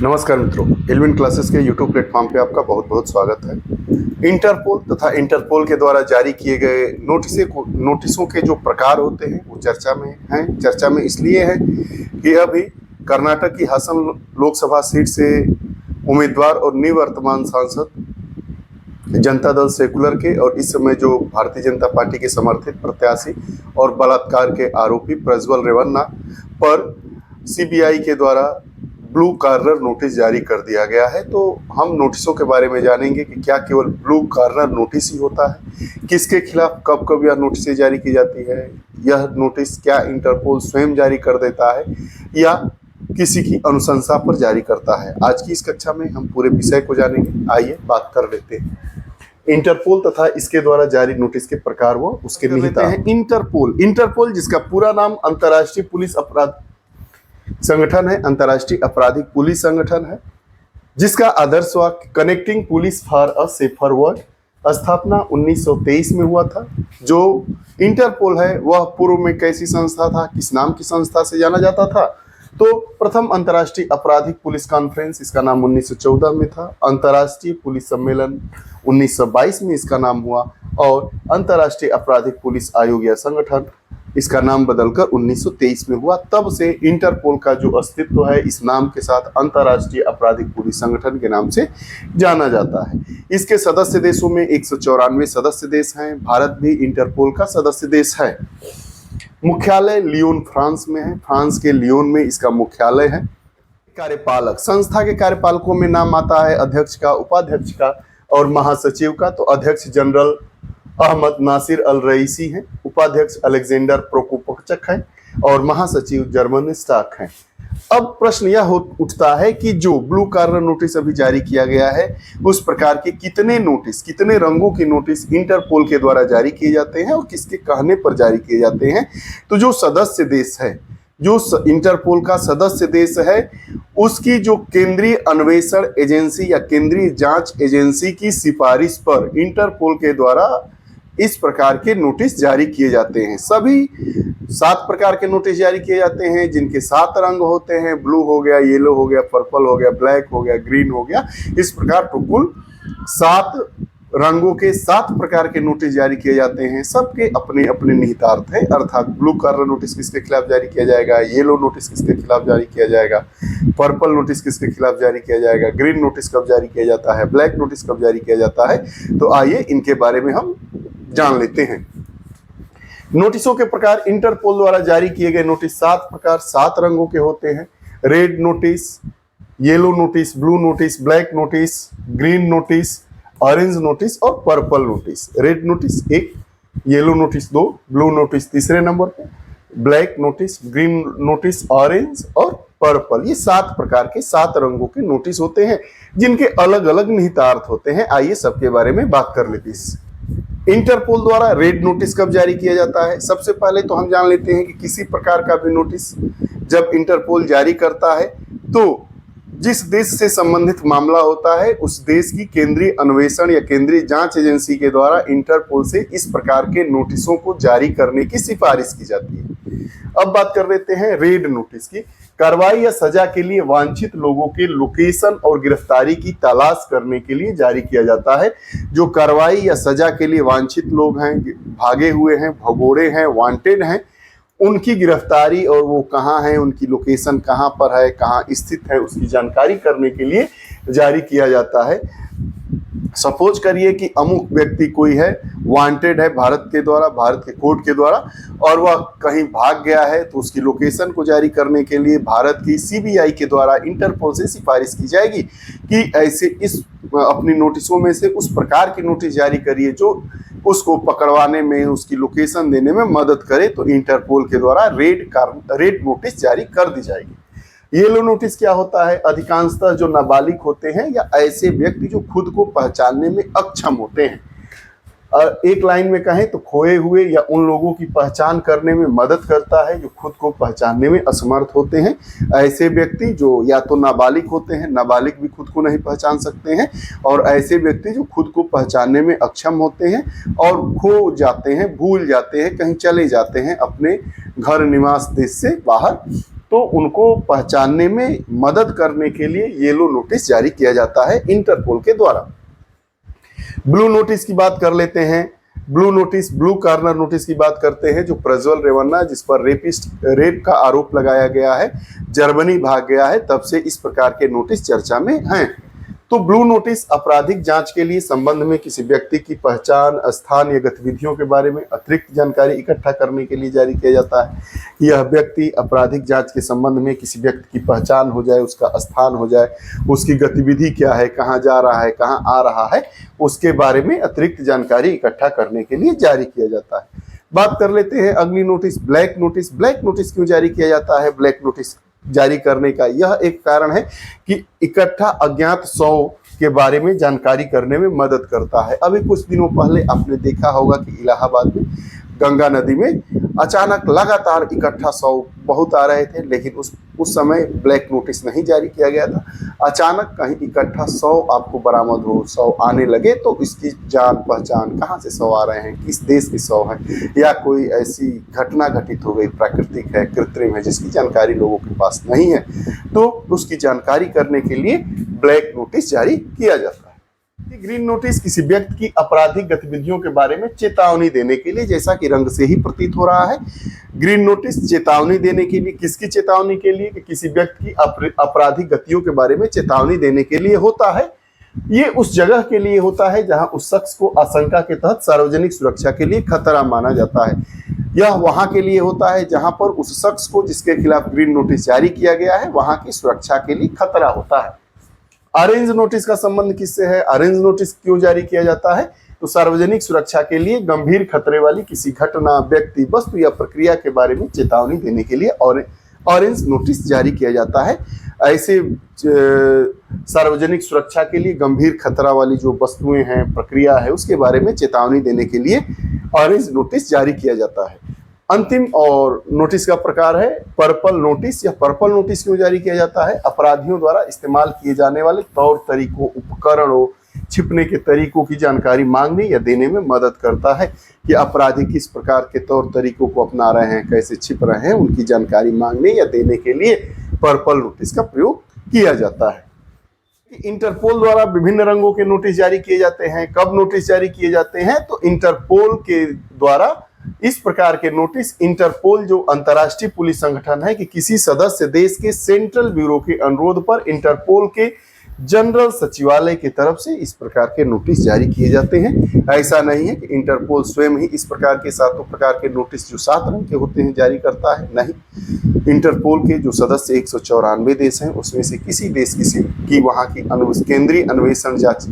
नमस्कार मित्रों, Alvin classes के यूट्यूब प्लेटफॉर्म पे आपका बहुत बहुत स्वागत है। इंटरपोल तथा इंटरपोल के द्वारा जारी किए गए नोटिसों के जो प्रकार होते हैं वो चर्चा में हैं। चर्चा में इसलिए है कि अभी कर्नाटक की हासन लोकसभा सीट से उम्मीदवार और निवर्तमान सांसद जनता दल सेकुलर के और इस समय जो भारतीय जनता पार्टी के समर्थित प्रत्याशी और बलात्कार के आरोपी प्रज्वल रेवन्ना पर सीबीआई के द्वारा ब्लू कार्नर नोटिस जारी कर दिया गया है। तो हम नोटिसों के बारे में जानेंगे कि क्या केवल ब्लू कार्नर नोटिस ही होता है, किसके खिलाफ कब कब यह नोटिस जारी की जाती है, यह नोटिस क्या इंटरपोल स्वयं जारी कर देता है या किसी की अनुशंसा पर जारी करता है। आज की इस कक्षा में हम पूरे विषय को जानेंगे। आइए बात कर लेते हैं इंटरपोल तथा इसके द्वारा जारी नोटिस के प्रकार व उसके निहितार्थ। इंटरपोल जिसका पूरा नाम अंतर्राष्ट्रीय पुलिस अपराध संगठन है, अंतर्राष्ट्रीय आपराधिक पुलिस संगठन है, जिसका आदर्श वाक्य connecting police for a safer world स्थापना 1923 में हुआ था। जो इंटरपोल है वह पूर्व में कैसी संस्था था, किस नाम की संस्था से जाना जाता था? तो प्रथम अंतर्राष्ट्रीय आपराधिक पुलिस कॉन्फ्रेंस, इसका नाम 1914 में था। अंतर्राष्ट्रीय पुलिस सम्मेलन 1922 में इसका नाम हुआ और अंतर्राष्ट्रीय आपराधिक पुलिस आयोग या संगठन इसका नाम बदलकर 1923 में हुआ। तब से इंटरपोल का जो अस्तित्व है इस नाम के साथ अंतर्राष्ट्रीय आपराधिक पुलिस संगठन के नाम से जाना जाता है। इसके सदस्य देशों में 194 सदस्य देश हैं। भारत भी इंटरपोल का सदस्य देश है। मुख्यालय लियोन फ्रांस में है। फ्रांस के लियोन में इसका मुख्यालय है। कार्यपालक, संस्था के कार्यपालकों में नाम आता है अध्यक्ष का, उपाध्यक्ष का और महासचिव का। तो अध्यक्ष जनरल अहमद नासिर अल रईसी हैं, उपाध्यक्ष अलेक्जेंडर प्रोकोपचक हैं और महासचिव जर्मन स्टाक हैं। अब प्रश्न यह उठता है कि जो ब्लू कार्नर नोटिस अभी जारी किया गया है उस प्रकार के कितने नोटिस, कितने रंगों के नोटिस इंटरपोल के द्वारा जारी किए जाते हैं और किसके कहने पर जारी किए जाते हैं? तो जो सदस्य देश है, जो इंटरपोल का सदस्य देश है, उसकी जो केंद्रीय अन्वेषण एजेंसी या केंद्रीय जांच एजेंसी की सिफारिश पर इंटरपोल के द्वारा इस प्रकार के नोटिस जारी किए जाते हैं। सभी 7 प्रकार के नोटिस जारी किए जाते हैं जिनके 7 रंग होते हैं। ब्लू हो गया, येलो हो गया, पर्पल हो गया, ब्लैक हो गया, ग्रीन हो गया। इस प्रकार तो कुल 7 रंगों के 7 प्रकार के नोटिस जारी किए जाते हैं। सबके अपने अपने निहितार्थ है। अर्थात ब्लू कार्नर नोटिस किसके खिलाफ जारी किया जाएगा, येलो नोटिस किसके खिलाफ जारी किया जाएगा, पर्पल नोटिस किसके खिलाफ जारी किया जाएगा, ग्रीन नोटिस कब जारी किया जाता है, ब्लैक नोटिस कब जारी किया जाता है। तो आइए इनके बारे में हम जान लेते हैं। नोटिसों के प्रकार, इंटरपोल द्वारा जारी किए गए नोटिस 7 प्रकार 7 रंगों के होते हैं। Red notice, yellow notice, blue notice, black notice, green notice, orange notice और purple notice. Red notice 1, yellow notice 2, blue notice तीसरे नंबर पे, black notice, green notice, orange और पर्पल। ये 7 प्रकार के 7 रंगों के नोटिस होते हैं जिनके अलग अलग निहितार्थ होते हैं। आइए सबके बारे में बात कर लेते हैं। इंटरपोल द्वारा रेड नोटिस कब जारी किया जाता है? सबसे पहले तो हम जान लेते हैं कि किसी प्रकार का भी नोटिस जब इंटरपोल जारी करता है तो जिस देश से संबंधित मामला होता है उस देश की केंद्रीय अन्वेषण या केंद्रीय जांच एजेंसी के द्वारा इंटरपोल से इस प्रकार के नोटिसों को जारी करने की सिफारिश की जाती है। अब बात कर लेते हैं रेड नोटिस की। कार्रवाई या सजा के लिए वांछित लोगों के लोकेशन और गिरफ्तारी की तलाश करने के लिए जारी किया जाता है। जो कार्रवाई या सजा के लिए वांछित लोग हैं, भागे हुए हैं, भगोड़े हैं, वांटेड हैं, उनकी गिरफ्तारी और वो कहाँ हैं, उनकी लोकेशन कहाँ पर है, कहाँ स्थित है, उसकी जानकारी करने के लिए जारी किया जाता है। सपोज करिए कि अमुक व्यक्ति कोई है, वांटेड है भारत के द्वारा, भारत के कोर्ट के द्वारा, और वह कहीं भाग गया है तो उसकी लोकेशन को जारी करने के लिए भारत की सीबीआई के द्वारा इंटरपोल से सिफारिश की जाएगी कि ऐसे इस अपनी नोटिसों में से उस प्रकार की नोटिस जारी करिए जो उसको पकड़वाने में, उसकी लोकेशन देने में मदद करे। तो इंटरपोल के द्वारा रेड नोटिस जारी कर दी जाएगी। येलो नोटिस क्या होता है? अधिकांशतः जो नाबालिग होते हैं या ऐसे व्यक्ति जो खुद को पहचानने में अक्षम होते हैं, एक लाइन में कहें तो खोए हुए या उन लोगों की पहचान करने में मदद करता है जो खुद को पहचानने में असमर्थ होते हैं। ऐसे व्यक्ति जो या तो नाबालिग होते हैं, नाबालिग भी खुद को नहीं पहचान सकते हैं, और ऐसे व्यक्ति जो खुद को पहचानने में अक्षम होते हैं और खो जाते हैं, भूल जाते हैं, कहीं चले जाते हैं अपने घर निवास देश से बाहर, तो उनको पहचानने में मदद करने के लिए येलो नोटिस जारी किया जाता है इंटरपोल के द्वारा। ब्लू नोटिस की बात कर लेते हैं। ब्लू कॉर्नर नोटिस की बात करते हैं, जो प्रज्वल रेवन्ना, जिस पर रेप का आरोप लगाया गया है, जर्मनी भाग गया है, तब से इस प्रकार के नोटिस चर्चा में हैं। तो ब्लू नोटिस आपराधिक जांच के लिए संबंध में किसी व्यक्ति की पहचान, स्थान या गतिविधियों के बारे में अतिरिक्त जानकारी इकट्ठा करने के लिए जारी किया जाता है। यह व्यक्ति आपराधिक जांच के संबंध में किसी व्यक्ति की पहचान हो जाए, उसका स्थान हो जाए, उसकी गतिविधि क्या है, कहाँ जा रहा है, कहाँ आ रहा है, उसके बारे में अतिरिक्त जानकारी इकट्ठा करने के लिए जारी किया जाता है। बात कर लेते हैं अगली notice, black notice. Black notice क्यों जारी किया जाता है? ब्लैक नोटिस जारी करने का यह एक कारण है कि इकट्ठा अज्ञात शव के बारे में जानकारी करने में मदद करता है। अभी कुछ दिनों पहले आपने देखा होगा कि इलाहाबाद में गंगा नदी में अचानक लगातार इकट्ठा शव बहुत आ रहे थे, लेकिन उस समय ब्लैक नोटिस नहीं जारी किया गया था। अचानक कहीं इकट्ठा शव आपको बरामद हो, शव आने लगे, तो इसकी जान पहचान, कहाँ से शव आ रहे हैं, किस देश के शव हैं, या कोई ऐसी घटना घटित हो गई, प्राकृतिक है, कृत्रिम है, जिसकी जानकारी लोगों के पास नहीं है, तो उसकी जानकारी करने के लिए ब्लैक नोटिस जारी किया जाता है। ग्रीन नोटिस किसी व्यक्ति की आपराधिक गतिविधियों के बारे में चेतावनी देने के लिए, जैसा कि रंग से ही प्रतीत हो रहा है, ग्रीन नोटिस चेतावनी देने के लिए, किसकी चेतावनी के लिए? कि किसी व्यक्ति की आपराधिक गतियों के बारे में चेतावनी देने के लिए होता है। ये उस जगह के लिए होता है जहां उस शख्स को आशंका के तहत सार्वजनिक सुरक्षा के लिए खतरा माना जाता है। यह वहां के लिए होता है जहां पर उस शख्स को, जिसके खिलाफ ग्रीन नोटिस जारी किया गया है, वहां की सुरक्षा के लिए खतरा होता है। ऑरेंज नोटिस का संबंध किससे है? ऑरेंज नोटिस क्यों जारी किया जाता है? तो सार्वजनिक सुरक्षा के लिए गंभीर खतरे वाली किसी घटना, व्यक्ति, वस्तु या प्रक्रिया के बारे में चेतावनी देने के लिए ऑरेंज नोटिस जारी किया जाता है। ऐसे सार्वजनिक सुरक्षा के लिए गंभीर खतरा वाली जो वस्तुएं हैं, प्रक्रिया है, उसके बारे में चेतावनी देने के लिए ऑरेंज नोटिस जारी किया जाता है। अंतिम और नोटिस का प्रकार है पर्पल नोटिस। यह पर्पल नोटिस क्यों जारी किया जाता है? अपराधियों द्वारा इस्तेमाल किए जाने वाले तौर तरीकों, उपकरणों, छिपने के तरीकों की जानकारी मांगने या देने में मदद करता है कि अपराधी किस प्रकार के तौर तरीकों को अपना रहे हैं, कैसे छिप रहे हैं, उनकी जानकारी मांगने या देने के लिए पर्पल नोटिस का प्रयोग किया जाता है। इंटरपोल द्वारा विभिन्न रंगों के नोटिस जारी किए जाते हैं। कब नोटिस जारी किए जाते हैं? तो इंटरपोल के द्वारा इस प्रकार के नोटिस, इंटरपोल जो अंतर्राष्ट्रीय पुलिस संगठन है, कि किसी सदस्य देश के सेंट्रल ब्यूरो के अनुरोध पर इंटरपोल के जनरल सचिवालय की तरफ से इस प्रकार के नोटिस जारी किए जाते हैं। ऐसा नहीं है कि इंटरपोल स्वयं ही इस प्रकार के 7 प्रकार के नोटिस जो 7 रंग के होते हैं जारी करता है, नहीं। इंटरपोल के जो सदस्य 194 देश हैं, उसमें से किसी देश की वहाँ की केंद्रीय अन्वेषण जांच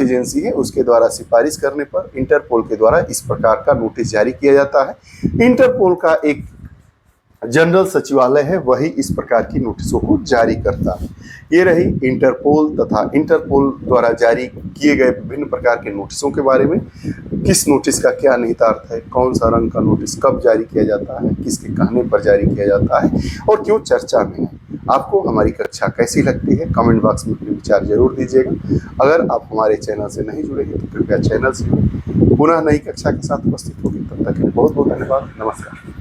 एजेंसी है, उसके द्वारा सिफारिश करने पर इंटरपोल के द्वारा इस प्रकार का नोटिस जारी किया जाता है। इंटरपोल का एक जनरल सचिवालय है, वही इस प्रकार की नोटिसों को जारी करता है। ये रही इंटरपोल तथा इंटरपोल द्वारा जारी किए गए विभिन्न प्रकार के नोटिसों के बारे में। किस नोटिस का क्या निहितार्थ है, कौन सा रंग का नोटिस कब जारी किया जाता है, किसके कहने पर जारी किया जाता है और क्यों चर्चा में है। आपको हमारी कक्षा कैसी लगती है, कमेंट बॉक्स में अपने विचार जरूर दीजिएगा। अगर आप हमारे चैनल से नहीं जुड़े हैं तो कृपया चैनल से जुड़ें। पुनः नई कक्षा के साथ उपस्थित होगी, तब तक के लिए बहुत बहुत धन्यवाद। नमस्कार।